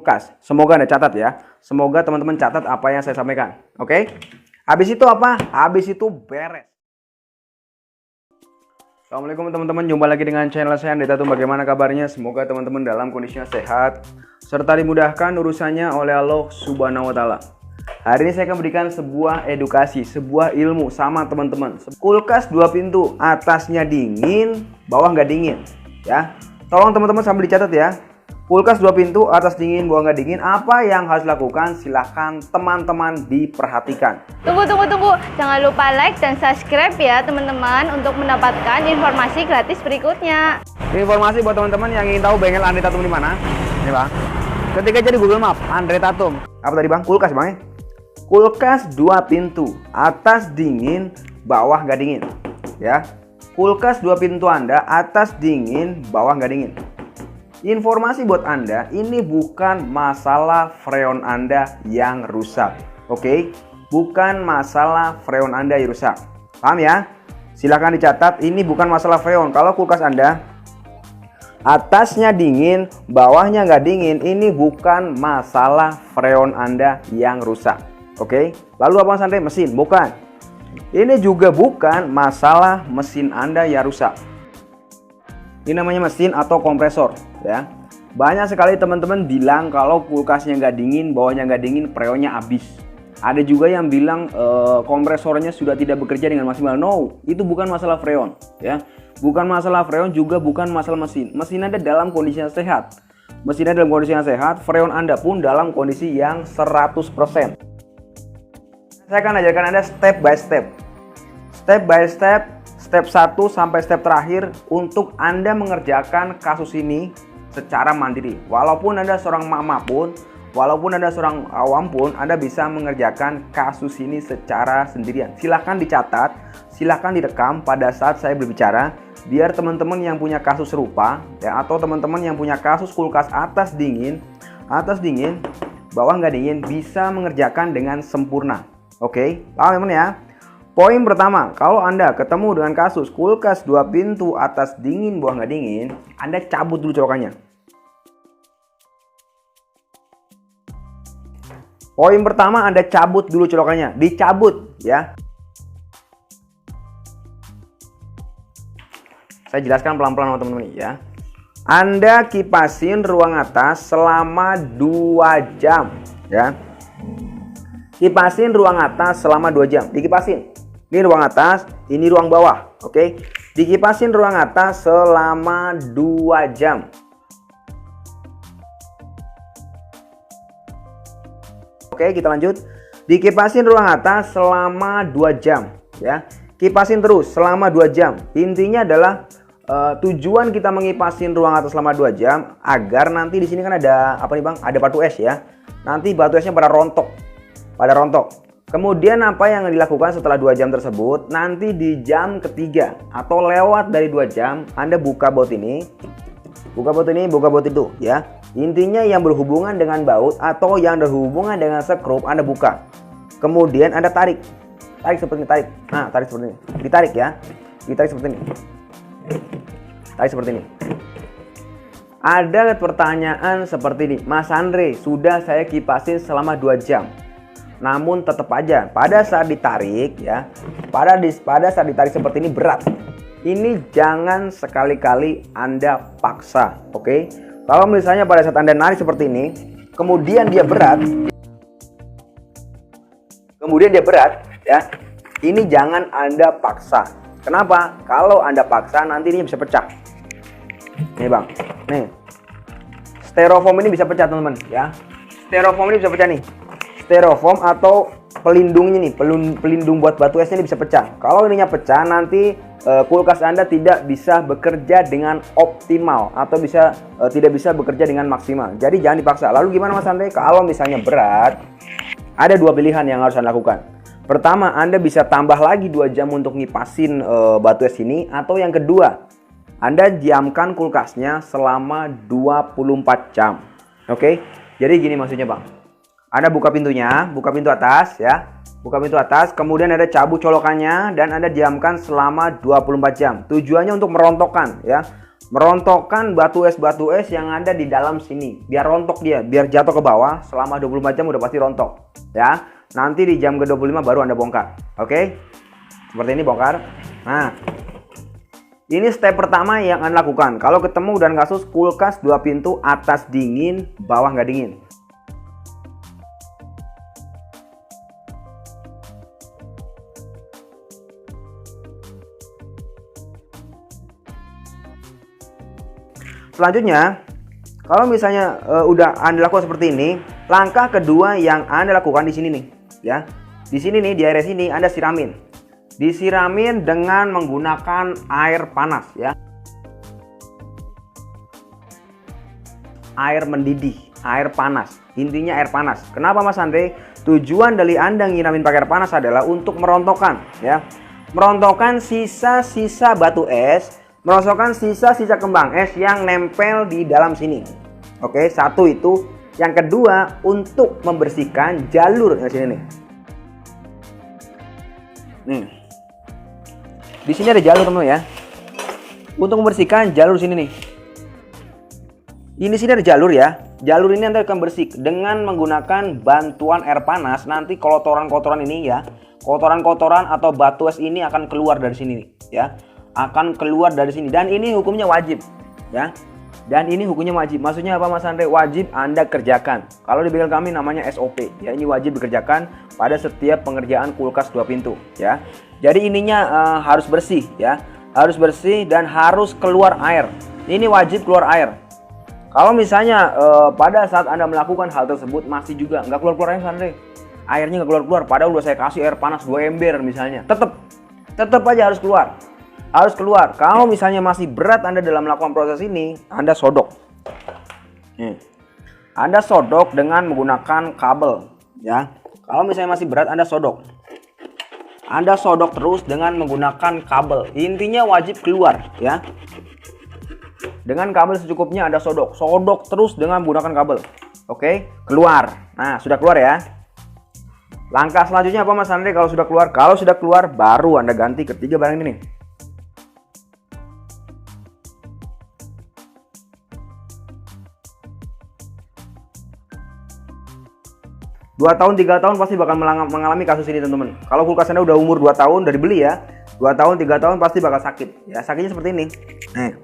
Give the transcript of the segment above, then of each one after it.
kulkas. Semoga Anda catat ya. Semoga teman-teman catat apa yang saya sampaikan. Oke? Habis itu apa? Habis itu beres. Assalamualaikum teman-teman, jumpa lagi dengan channel saya Andri Tatum. Bagaimana kabarnya? Semoga teman-teman dalam kondisinya sehat serta dimudahkan urusannya oleh Allah Subhanahu wa taala. Hari ini saya akan berikan sebuah edukasi, sebuah ilmu sama teman-teman. Kulkas 2 pintu, atasnya dingin, bawah nggak dingin, ya. Tolong teman-teman sambil dicatat ya. Kulkas 2 pintu, atas dingin, bawah nggak dingin. Apa yang harus dilakukan? Silahkan teman-teman diperhatikan. Tunggu. Jangan lupa like dan subscribe ya teman-teman untuk mendapatkan informasi gratis berikutnya. Informasi buat teman-teman yang ingin tahu bengkel Andri Tatum di mana. Ini bang. Ketika jadi Google Map, Andri Tatum. Apa tadi bang? Kulkas bang ya? Kulkas 2 pintu, atas dingin, bawah nggak dingin. Ya. Kulkas 2 pintu Anda, atas dingin, bawah nggak dingin. Informasi buat Anda, ini bukan masalah freon Anda yang rusak. Oke? Bukan masalah freon Anda yang rusak. Paham ya? Silahkan dicatat, ini bukan masalah freon. Kalau kulkas Anda atasnya dingin, bawahnya nggak dingin, ini bukan masalah freon Anda yang rusak. Oke? Lalu apa santai? Mesin? Bukan. Ini juga bukan masalah mesin Anda yang rusak. Ini namanya mesin atau kompresor ya. Banyak sekali teman-teman bilang kalau kulkasnya nggak dingin, bawahnya nggak dingin, freonnya habis. Ada juga yang bilang kompresornya sudah tidak bekerja dengan maksimal. No, itu bukan masalah freon ya. Bukan masalah freon, juga bukan masalah mesin. Mesin Anda dalam kondisi yang sehat. Mesin Anda dalam kondisi yang sehat, freon Anda pun dalam kondisi yang 100%. Saya akan ajarkan Anda step by step. Step by step. Step 1 sampai step terakhir untuk Anda mengerjakan kasus ini secara mandiri. Walaupun Anda seorang mama pun, walaupun Anda seorang awam pun, Anda bisa mengerjakan kasus ini secara sendirian. Silahkan dicatat, silahkan direkam pada saat saya berbicara, biar teman-teman yang punya kasus serupa ya, atau teman-teman yang punya kasus kulkas atas dingin, bawah nggak dingin, bisa mengerjakan dengan sempurna. Oke, paham teman ya? Poin pertama, kalau Anda ketemu dengan kasus kulkas 2 pintu, atas dingin, bawah nggak dingin, Anda cabut dulu colokannya. Poin pertama, Anda cabut dulu colokannya. Dicabut ya. Saya jelaskan pelan-pelan sama teman-teman ya. Anda kipasin ruang atas selama 2 jam ya. Kipasin ruang atas selama 2 jam. Dikipasin. Ini ruang atas, ini ruang bawah. Oke. Dikipasin ruang atas selama 2 jam. Oke, kita lanjut. Dikipasin ruang atas selama 2 jam ya. Kipasin terus selama 2 jam. Intinya adalah tujuan kita mengipasin ruang atas selama 2 jam agar nanti di sini kan ada apa nih Bang? Ada batu es ya. Nanti batu esnya pada rontok. Kemudian apa yang dilakukan setelah 2 jam tersebut? Nanti di jam ketiga atau lewat dari 2 jam, Anda buka baut ini, buka baut itu ya. Intinya yang berhubungan dengan baut atau yang berhubungan dengan sekrup Anda buka. Kemudian Anda tarik seperti ini, tarik. Nah, tarik seperti ini. Ditarik ya. Ditarik seperti ini. Tarik seperti ini. Ada pertanyaan seperti ini, Mas Andre, sudah saya kipasin selama 2 jam. Namun tetap aja pada saat ditarik ya, pada saat ditarik seperti ini berat. Ini jangan sekali-kali Anda paksa, oke? Kalau misalnya pada saat Anda narik seperti ini, kemudian dia berat ya, ini jangan Anda paksa. Kenapa? Kalau Anda paksa nanti ini bisa pecah. Nih Bang, nih styrofoam ini bisa pecah teman-teman ya. Styrofoam ini bisa pecah nih. Styrofoam atau pelindungnya nih, pelindung buat batu esnya ini bisa pecah. Kalau ininya pecah nanti kulkas Anda tidak bisa bekerja dengan optimal atau tidak bisa bekerja dengan maksimal. Jadi jangan dipaksa. Lalu gimana Mas Andre? Kalau misalnya berat, ada 2 pilihan yang harus Anda lakukan. Pertama, Anda bisa tambah lagi 2 jam untuk ngipasin batu es ini, atau yang kedua, Anda diamkan kulkasnya selama 24 jam. Oke? Jadi gini maksudnya Bang. Anda buka pintunya, buka pintu atas ya. Buka pintu atas, kemudian Anda cabut colokannya dan Anda diamkan selama 24 jam. Tujuannya untuk merontokkan ya. merontokkan batu es yang ada di dalam sini. Biar rontok dia, biar jatuh ke bawah selama 24 jam udah pasti rontok. Ya, nanti di jam ke-25 baru Anda bongkar. Oke? Seperti ini bongkar. Nah, ini step pertama yang Anda lakukan. Kalau ketemu dan kasus kulkas 2 pintu atas dingin, bawah nggak dingin. Selanjutnya, kalau misalnya udah Anda lakukan seperti ini, langkah kedua yang Anda lakukan di sini nih, ya. Di sini nih, di area sini Anda siramin. Disiramin dengan menggunakan air panas, ya. Air mendidih, air panas. Intinya air panas. Kenapa Mas Andre? Tujuan dari Anda ngiramin pakai air panas adalah untuk merontokkan, ya. Merontokkan sisa-sisa batu es, merontokkan sisa-sisa kembang es yang nempel di dalam sini. Oke, satu itu. Yang kedua, untuk membersihkan jalur di sini nih. Nih. Di sini ada jalur teman-teman ya. Untuk membersihkan jalur sini nih. Ini sini ada jalur ya. Jalur ini nanti akan bersih dengan menggunakan bantuan air panas. Nanti kotoran-kotoran ini ya, kotoran-kotoran atau batu es ini akan keluar dari sini nih, ya. Akan keluar dari sini, dan ini hukumnya wajib, ya. Dan ini hukumnya wajib. Maksudnya apa Mas Andre? Wajib Anda kerjakan. Kalau di bengkel kami namanya SOP, ya. Ini wajib dikerjakan pada setiap pengerjaan kulkas 2 pintu, ya. Jadi ininya harus bersih, ya. Harus bersih dan harus keluar air. Ini wajib keluar air. Kalau misalnya pada saat Anda melakukan hal tersebut masih juga nggak keluar-keluar air Mas Andre, airnya nggak keluar-keluar, padahal udah saya kasih air panas 2 ember misalnya, tetap aja harus keluar. Harus keluar. Kalau misalnya masih berat Anda dalam melakukan proses ini, Anda sodok. Anda sodok dengan menggunakan kabel, ya. Kalau misalnya masih berat, Anda sodok. Anda sodok terus dengan menggunakan kabel. Intinya wajib keluar, ya. Dengan kabel secukupnya Anda sodok. Sodok terus dengan menggunakan kabel. Oke, keluar. Nah, sudah keluar ya. Langkah selanjutnya apa Mas Andre kalau sudah keluar? Kalau sudah keluar, baru Anda ganti ketiga barang ini nih. 2 tahun 3 tahun pasti bakal mengalami kasus ini teman-teman. Kalau kulkas Anda udah umur 2 tahun dari beli ya, 2 tahun 3 tahun pasti bakal sakit. Ya, sakitnya seperti ini. Nah,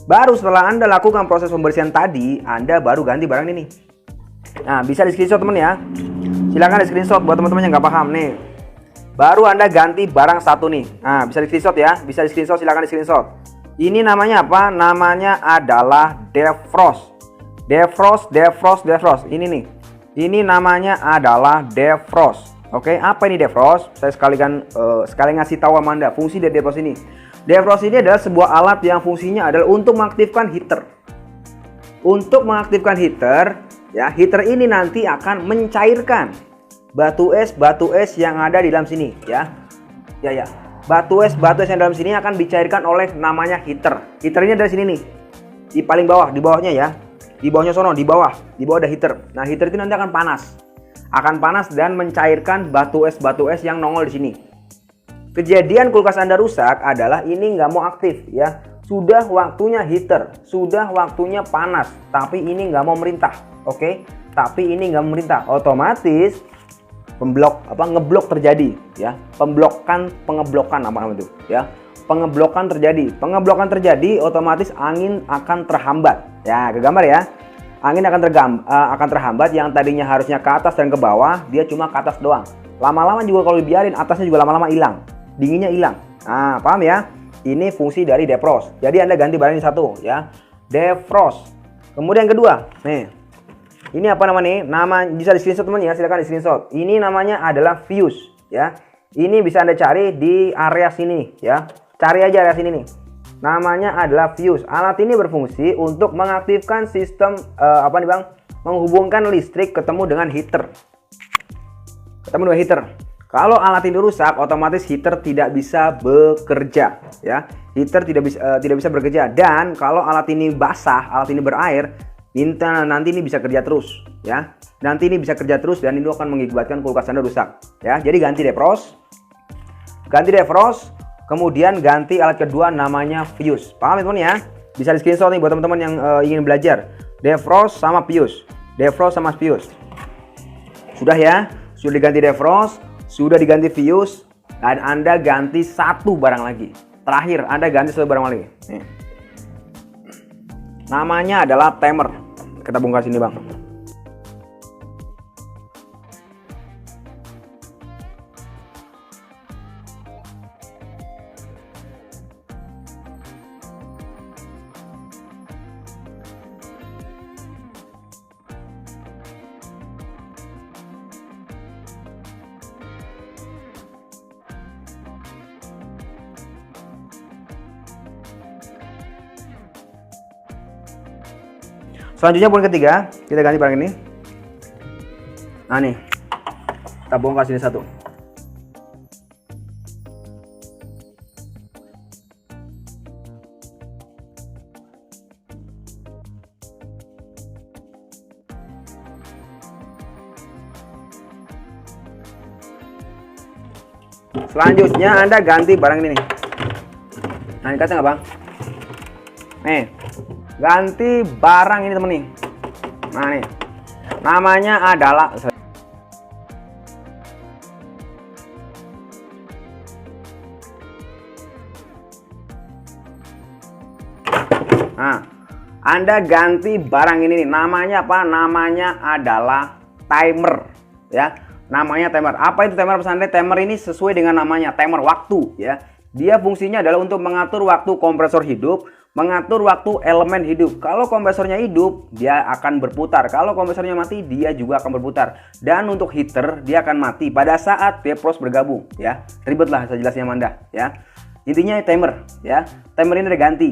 baru setelah Anda lakukan proses pembersihan tadi, Anda baru ganti barang ini. Nah, bisa di screenshot teman ya. Silahkan di screenshot buat teman-teman yang nggak paham nih. Baru Anda ganti barang satu nih. Nah, bisa di screenshot ya. Bisa di screenshot, silahkan di screenshot. Ini namanya apa? Namanya adalah defrost. Defrost. Ini nih. Ini namanya adalah defrost. Oke, apa ini defrost? Saya sekali ngasih tahu sama Anda fungsi dari defrost ini. Defrost ini adalah sebuah alat yang fungsinya adalah untuk mengaktifkan heater. Untuk mengaktifkan heater, ya, heater ini nanti akan mencairkan batu es yang ada di dalam sini, ya. Ya. Batu es yang dalam sini akan dicairkan oleh namanya heater. Heater ini dari sini nih. Di paling bawah, di bawahnya ya. Di bawahnya sono, di bawah ada heater. Nah, heater itu nanti akan panas. Akan panas dan mencairkan batu es yang nongol di sini. Kejadian kulkas Anda rusak adalah ini nggak mau aktif ya. Sudah waktunya heater, sudah waktunya panas, tapi ini nggak mau merintah. Oke? Tapi ini nggak merintah. Otomatis ngeblok terjadi ya. Pengeblokan apa namanya itu ya. Pengeblokan terjadi, otomatis angin akan terhambat. Ya, ke gambar ya. Angin akan terhambat, yang tadinya harusnya ke atas dan ke bawah, dia cuma ke atas doang. Lama-lama juga kalau dibiarin, atasnya juga lama-lama hilang. Dinginnya hilang. Nah, paham ya? Ini fungsi dari defrost. Jadi Anda ganti barang ini satu ya. Defrost. Kemudian yang kedua, nih. Ini apa namanya? Nama bisa di screenshot teman ya, silakan di screenshot. Ini namanya adalah fuse ya. Ini bisa Anda cari di area sini ya. Cari aja area sini nih. Namanya adalah fuse. Alat ini berfungsi untuk mengaktifkan sistem menghubungkan listrik ketemu dengan heater. Kalau alat ini rusak, otomatis heater tidak bisa bekerja ya. Heater tidak bisa bekerja, dan kalau alat ini basah, alat ini berair, nanti ini bisa kerja terus ya. Nanti ini bisa kerja terus dan itu akan mengakibatkan kulkas Anda rusak ya. Jadi ganti defrost. Kemudian ganti alat kedua namanya fuse. Paham teman ya? Bisa di screenshot nih buat teman-teman yang ingin belajar. Defrost sama fuse. Defrost sama fuse. Sudah ya, sudah diganti defrost, sudah diganti fuse, dan Anda ganti satu barang lagi. Terakhir, Anda ganti satu barang lagi. Nih. Namanya adalah timer. Kita bongkar sini, Bang. Selanjutnya poin ketiga, kita ganti barang ini. Nah nih, kita bongkar sini satu. Selanjutnya Anda ganti barang ini nih. Nah ini kasih nggak Bang? Nih, ganti barang ini temen nih. Nah nih, namanya adalah Anda ganti barang ini nih. Namanya apa? Namanya adalah timer ya. Namanya timer. Apa itu timer pesantren? Timer ini sesuai dengan namanya, timer waktu ya. Dia fungsinya adalah untuk mengatur waktu kompresor hidup, mengatur waktu elemen hidup. Kalau kompresornya hidup, dia akan berputar. Kalau kompresornya mati, dia juga akan berputar. Dan untuk heater, dia akan mati pada saat defrost bergabung ya. Ribet lah saya jelasnya Anda ya. Intinya timer ya. Timer ini ada ganti.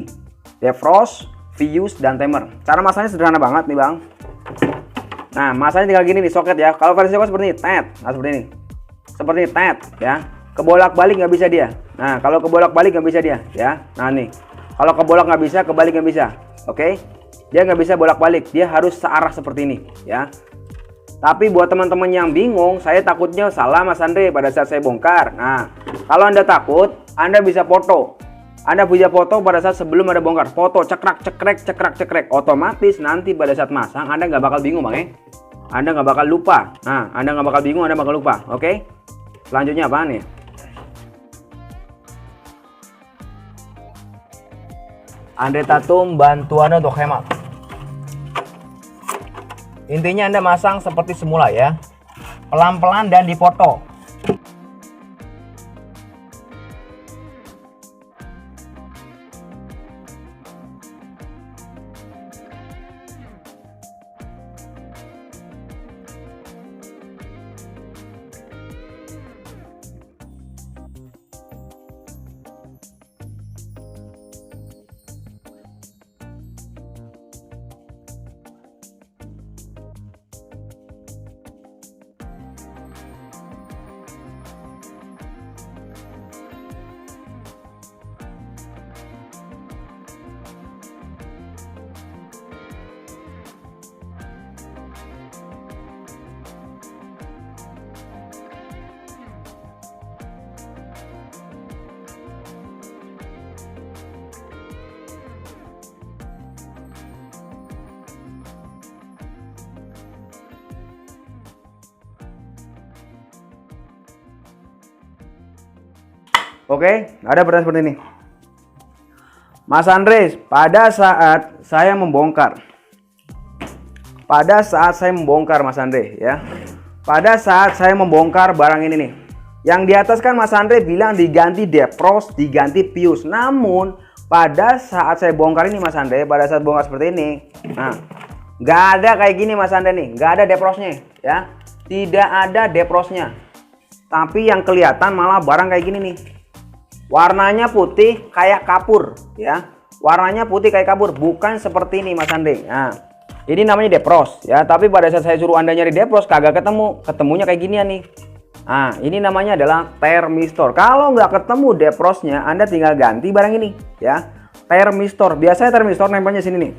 Defrost, fuse, dan timer. Cara masanya sederhana banget nih Bang. Nah, masanya tinggal gini nih, soket ya. Kalau versi soket seperti ini, tet. Nah, seperti ini. Seperti ini, tet ya. Kebolak-balik nggak bisa dia. Nah, kalau kebolak-balik nggak bisa dia ya. Nah, nih. Kalau kebolak nggak bisa, kebalik nggak bisa. Oke? Dia nggak bisa bolak-balik. Dia harus searah seperti ini ya. Tapi buat teman-teman yang bingung, saya takutnya salah Mas Andre pada saat saya bongkar. Nah, kalau Anda takut, Anda bisa foto. Anda bisa foto pada saat sebelum ada bongkar. Foto cekrek cekrek cekrek cekrek. Otomatis nanti pada saat masang Anda nggak bakal bingung Bang ya. Anda nggak bakal lupa. Nah, Anda nggak bakal bingung, Anda bakal lupa. Oke? Selanjutnya apa nih? Andre Tatum bantuan untuk hemat. Intinya Anda masang seperti semula ya. Pelan-pelan dan dipoto. Oke, ada pertanyaan seperti ini. Mas Andres, pada saat saya membongkar. Mas Andre ya. Pada saat saya membongkar barang ini nih. Yang di atas kan Mas Andre bilang diganti defrost, diganti fuse. Namun pada saat saya bongkar ini Mas Andre, pada saat bongkar seperti ini, nah, nggak ada kayak gini Mas Andre nih, nggak ada defrostnya ya. Tidak ada defrostnya. Tapi yang kelihatan malah barang kayak gini nih. Warnanya putih kayak kapur ya. Warnanya putih kayak kapur, bukan seperti ini Mas Andre. Nah, ini namanya defrost ya. Tapi pada saat saya suruh Anda nyari defrost kagak ketemu. Ketemunya kayak ginian nih. Nah, ini namanya adalah termistor. Kalau nggak ketemu defrostnya, Anda tinggal ganti barang ini ya. Termistor. Biasanya termistor nempelnya sini nih.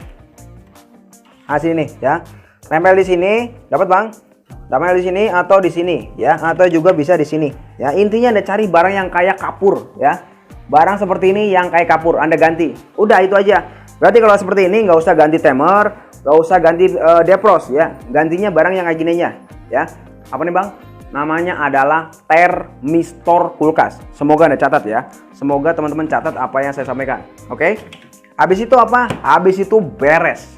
Nah, sini nih ya. Nempel di sini, dapat Bang? Nempel di sini atau di sini ya, atau juga bisa di sini. Ya, intinya Anda cari barang yang kayak kapur ya. Barang seperti ini yang kayak kapur Anda ganti. Udah itu aja. Berarti kalau seperti ini nggak usah ganti timer, nggak usah ganti defrost ya. Gantinya barang yang kayak gininya ya. Apa nih bang? Namanya adalah termistor kulkas. Semoga Anda catat ya. Semoga teman-teman catat apa yang saya sampaikan. Oke? Habis itu apa? Habis itu beres.